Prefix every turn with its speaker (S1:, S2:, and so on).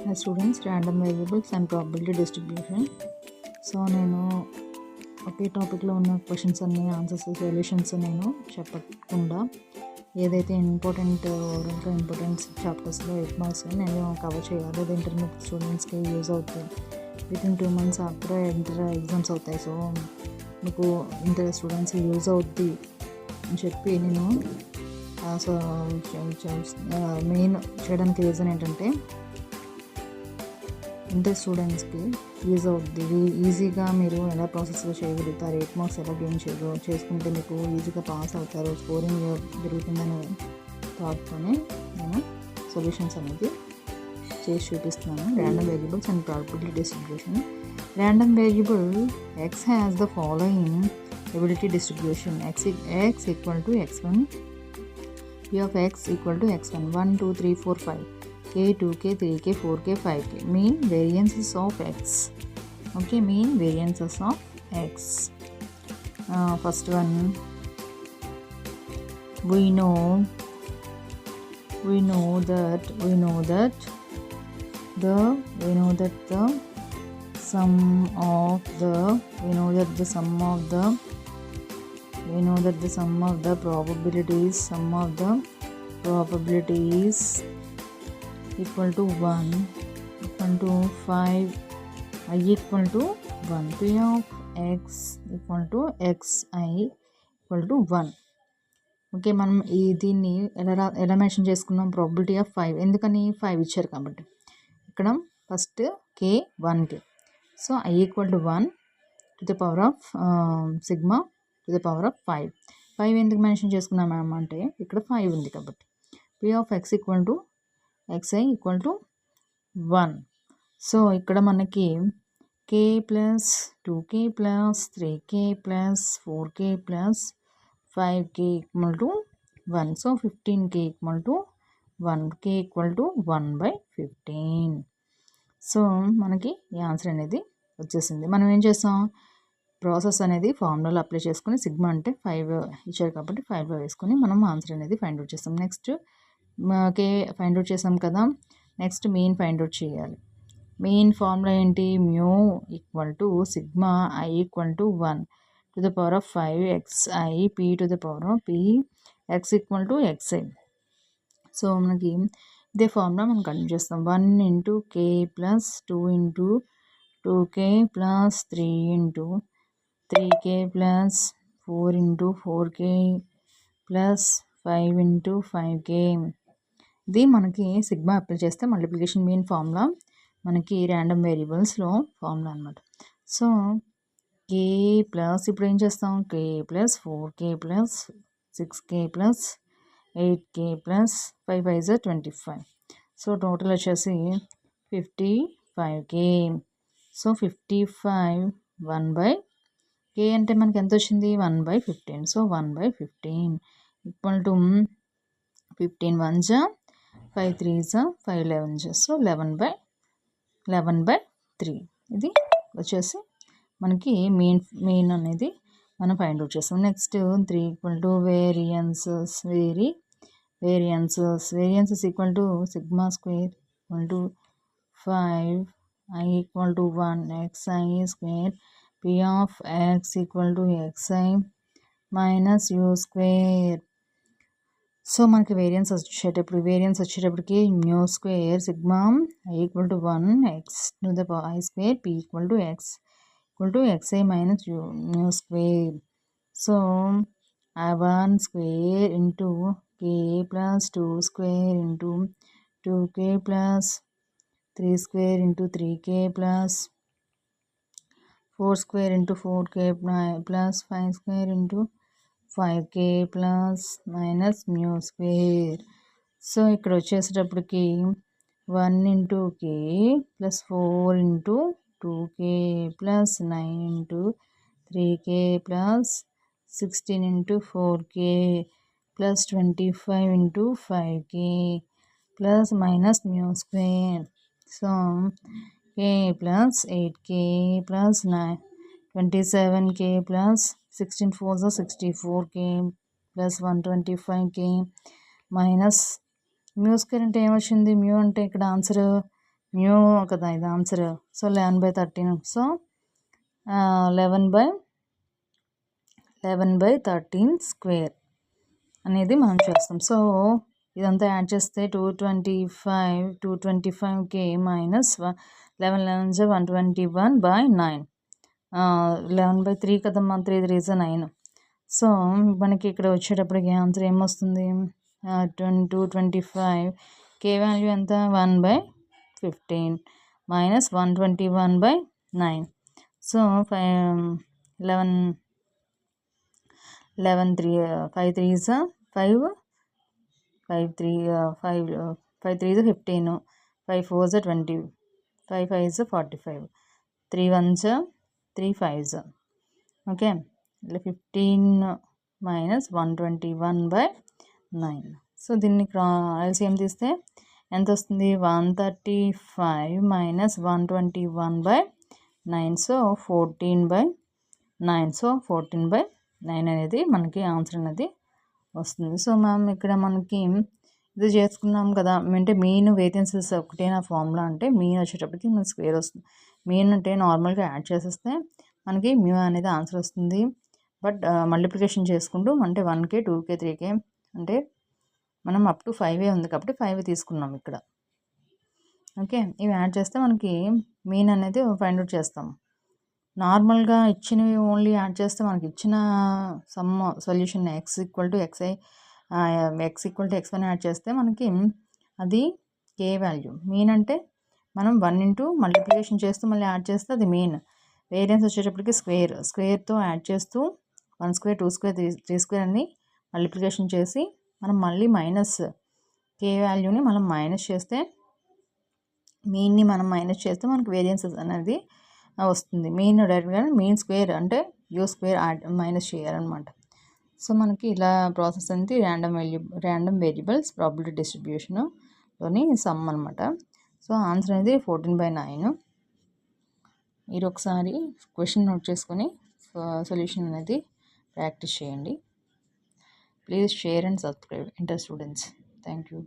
S1: Hi students, random variables and probability distribution. So నేను ఒకే టాపిక్లో ఉన్న క్వశ్చన్స్ అన్ని ఆన్సర్స్ సొల్యూషన్స్ నేను చెప్పకుండా ఏదైతే ఓవరాల్గా ఇంపార్టెంట్ చాప్టర్స్లో 8 మార్క్స్ నేను కవర్ చేయాలి. అది ఇంటర్మీడియట్ స్టూడెంట్స్కి యూజ్ అవుతుంది. Within 2 months after inter exams అవుతాయి. సో మీకు ఇంటర్ స్టూడెంట్స్కి యూజ్ అవుద్ది అని చెప్పి నేను మెయిన్ చేయడానికి రీజన్ ఏంటంటే ఇంటర్ స్టూడెంట్స్కి యూజ్ అవుద్ది. ఈజీగా మీరు ఎలా ప్రాసెస్లో చేయగలుగుతారు, 8 మార్క్స్ ఎలా గెయిన్ చేసుకుంటే మీకు ఈజీగా పాస్ అవుతారు, స్కోరింగ్ జరుగుతుందనే థాట్తోనే నేను సొల్యూషన్స్ అనేది చేసి చూపిస్తున్నాను. Random variables and probability distribution. Random variable x has the following probability distribution. x equal to x1, p of x equal to x1, 1 2 3 4 5, k 2k 3k 4k 5k. Mean variances of x. Okay, mean variances of x. First one, we know that the sum of the probabilities equal to 1 equal to 5, I equal to 1, p of x equal to xi equal to 1. Okay, మనం దీన్ని ఎలా mention చేసుకున్నాం? Probability of 5. ఎందుకని? 5 ఇచ్చారు కాబట్టి. ఇక్కడ first k 1k, so i equal to 1 to the power of sigma to the power of 5. 5 ఎందుకు mention చేసుకున్నాం మ్యామ్ అంటే ఇక్కడ 5 ఉంది కాబట్టి. p of x equal to xi equal to 1. So ఇక్కడ మనకి k plus 2k plus 3k plus 4k plus 5k equal to 1. So 15k equal to 1, k equal to 1/15. So మనకి ఈ ఆన్సర్ అనేది వచ్చేసింది. మనం ఏం చేస్తాం? ప్రాసెస్ అనేది ఫార్ములాలో అప్లై చేసుకుని సిగ్మా అంటే 5 ఇచ్చారు కాబట్టి 5లో వేసుకొని మనం ఆన్సర్ అనేది ఫైండ్ అవుట్ చేస్తాం. నెక్స్ట్ కే ఫైండ్ అవుట్ చేసాం కదా, నెక్స్ట్ మీన్ ఫైండ్ అవుట్ చేయాలి. మెయిన్ ఫార్ములా ఏంటి? Mu equal to sigma i equal to 1 to the power of 5 xi p to the power of p x equal to xi. So మనకి ఇదే formula మనం continue చేస్తాం. 1 into K plus 2 into 2k plus 3 into 3k plus 4 into 4k plus 5 into 5k. ఇది మనకి sigma apply చేస్తే multiplication mean formula మనకి random వేరియబుల్స్లో formula అనమాట. సో కే ప్లస్ ఇప్పుడు ఏం చేస్తాం? K plus 4k plus 6k plus 8k plus 5 5 25. So total వచ్చేసి 55k. సో 55 1/k అంటే మనకి ఎంత వచ్చింది? 1/15. So 1/15 equal to 15 1 5 3 5 11 so 11/3. ఇది వచ్చేసి మనకి మెయిన్ అనేది మనం ఫైండ్ అవుట్ చేస్తాం. Next 3 equal to variances equal to sigma square equal to 5 i equal to 1 xi square p of x equal to xi minus u square. So మనకి variance వచ్చేటప్పటికి new square sigma i equal to 1 x to the power i square p equal to x equal to xi minus new square. So i1 square into k plus 2 square into 2k plus 3 square into 3k plus 4 square into 4k plus 5 square into 5k plus minus mu square. So ఇక్కడ వచ్చేసేటప్పటికి 1 into k plus 4 into 2k plus 9 into 3k plus 16 into 4k plus 25 into 5k plus minus mu square. So k plus 8k plus 27k plus 16 4 64k plus 125k minus mu square అంటే ఏమొచ్చింది? Mu అంటే ఇక్కడ answer mu కదా ఇది answer. So 11/13. So 11/13 square అనేది మనం చేస్తాం. So ఇదంతా యాడ్ చేస్తే 225K మైనస్ 11 121/9. 11/3 కదమ్మా, 3 3 9. సో మనకి ఇక్కడ వచ్చేటప్పటికి ఆన్సర్ ఏమొస్తుంది? 225K వాల్యూ ఎంత? 1/15 minus 121/9. So 11 3 5 3 5 5 3 5 5 3 15 5 4 20 5 5 45 3 1 3 5. Okay, 15 minus 121/9. So దీన్ని ఎల్సిఎం తీస్తే ఎంత వస్తుంది? 135 మైనస్ 121/9. సో 14/9. సో 14/9 అనేది మనకి ఆన్సర్ అనేది వస్తుంది. సో మ్యామ్ ఇక్కడ మనకి ఇది చేసుకున్నాం కదా, అంటే మీన్ వేరియన్సెస్ ఒకటేనా ఫార్ములా అంటే మీన్ వచ్చేటప్పటికి మనకి స్క్వేర్ వస్తుంది. మీన్ అంటే నార్మల్గా యాడ్ చేసేస్తే మనకి మ్యూ అనేది ఆన్సర్ వస్తుంది. బట్ మల్టిప్లికేషన్ చేసుకుంటూ అంటే 1K 2K 3K అంటే మనం అప్ టు 5 ఉంది కాబట్టి 5 తీసుకున్నాం ఇక్కడ. ఓకే, ఇవి యాడ్ చేస్తే మనకి మీన్ అనేది ఫైండ్ అవుట్ చేస్తాం. నార్మల్గా ఇచ్చినవి ఓన్లీ యాడ్ చేస్తే మనకి ఇచ్చిన some solution x = x1 add చేస్తే మనకి అది K వాల్యూ. మీన్ అంటే మనం 1 ఇంటూ మల్టిప్లికేషన్ చేస్తూ మళ్ళీ యాడ్ చేస్తే అది మీన్. వేరియన్స్ వచ్చేటప్పటికి స్క్వేర్తో యాడ్ చేస్తూ 1 స్క్వేర్ 2 స్క్వేర్ 3 స్క్వేర్ అని మల్టిప్లికేషన్ చేసి మనం మళ్ళీ మైనస్ K వాల్యూని మనం మైనస్ చేస్తే మీన్ని మనం మైనస్ చేస్తే మనకు వేరియన్సెస్ అనేది వస్తుంది. మీన్ డైరెక్ట్గా మీన్ స్క్వేర్ అంటే యూ స్క్వేర్ మైనస్ చేయాలన్నమాట. సో మనకి ఇలా ప్రాసెస్ అనేది ర్యాండమ్ వేరియబుల్స్ ప్రాబిలిటీ డిస్ట్రిబ్యూషన్లోని సమ్ అనమాట. సో ఆన్సర్ అనేది 14/9. మీరు ఒకసారి క్వశ్చన్ నోట్ చేసుకొని సొల్యూషన్ అనేది ప్రాక్టీస్ చేయండి. Please share and subscribe inter students. Thank you.